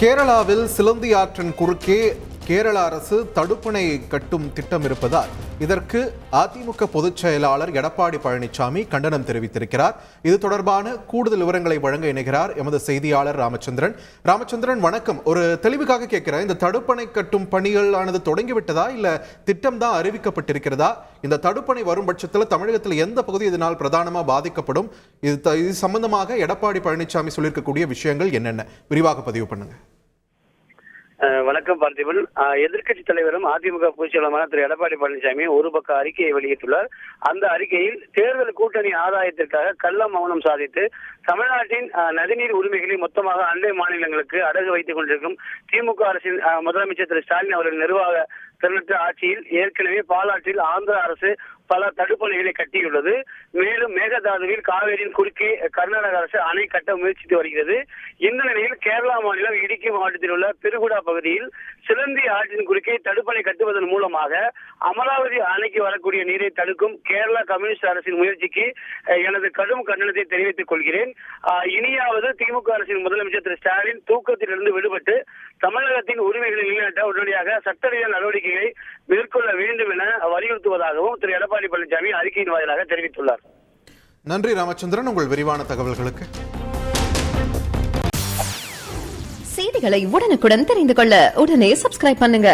கேரளாவில் சிலந்தி ஆற்றின் குறுக்கே கேரள அரசு தடுப்பணை கட்டும் திட்டம் இருப்பதால் இதற்கு அதிமுக பொதுச் செயலாளர் எடப்பாடி பழனிசாமி கண்டனம் தெரிவித்திருக்கிறார். இது தொடர்பான கூடுதல் விவரங்களை வழங்க இணைகிறார் எமது செய்தியாளர் ராமச்சந்திரன். ராமச்சந்திரன், வணக்கம். ஒரு தெளிவுக்காக கேட்கிறேன், இந்த தடுப்பணை கட்டும் பணிகளானது தொடங்கிவிட்டதா இல்ல திட்டம் தான் அறிவிக்கப்பட்டிருக்கிறதா? இந்த தடுப்பணை வரும் பட்சத்தில் தமிழகத்தில் எந்த பகுதி இதனால் பிரதானமா பாதிக்கப்படும்? இது சம்பந்தமாக எடப்பாடி பழனிசாமி சொல்லியிருக்கக்கூடிய விஷயங்கள் என்னென்ன விரிவாக பதிவு பண்ணுங்க. வணக்கம் பார்த்திபன். எதிர்க்கட்சி தலைவரும் அதிமுக பொதுச் செயலாளருமான திரு எடப்பாடி பழனிசாமி ஒரு பக்க அறிக்கையை வெளியிட்டுள்ளார். அந்த அறிக்கையில் தேர்தல் கூட்டணி ஆதாயத்திற்காக கள்ள மௌனம் சாதித்து தமிழ்நாட்டின் நதிநீர் உரிமைகளை மொத்தமாக அண்டை மாநிலங்களுக்கு அடகு வைத்துக் கொண்டிருக்கும் திமுக அரசின் முதலமைச்சர் திரு ஸ்டாலின் அவர்களின் நிர்வாக திறனற்ற ஆட்சியில் ஏற்கனவே பாலாற்றில் ஆந்திர அரசு பல தடுப்பணைகளை கட்டியுள்ளது. மேலும் மேகதாதுவில் காவேரியின் குறுக்கே கர்நாடக அரசு அணை கட்ட முயற்சித்து வருகிறது. இந்த நிலையில் கேரளா மாநிலம் இடுக்கி மாவட்டத்தில் உள்ள பெருகுடா பகுதியில் சிலந்தி ஆற்றின் குறுக்கே தடுப்பணை கட்டுவதன் மூலமாக அமராவதி அணைக்கு வரக்கூடிய நீரை தடுக்கும் கேரளா கம்யூனிஸ்ட் அரசின் முயற்சிக்கு எனது கடும் கண்டனத்தை தெரிவித்துக் கொள்கிறேன். இனியாவது திமுக அரசின் முதலமைச்சர் திரு ஸ்டாலின் தூக்கத்திலிருந்து விடுபட்டு தமிழகத்தின் உரிமைகளை நிலைநாட்ட உடனடியாக சட்ட ரீதியான நடவடிக்கைகளை மேற்கொள்ள வேண்டும் என வலியுறுத்துவதாகவும் திரு எடப்பாடி பழனிசாமி அறிக்கையின் வாயிலாக தெரிவித்துள்ளார். நன்றி ராமச்சந்திரன், உங்கள் விரிவான தகவல்களுக்கு. செய்திகளை உடனுக்குடன் தெரிந்து கொள்ள உடனே சப்ஸ்கிரைப் பண்ணுங்க.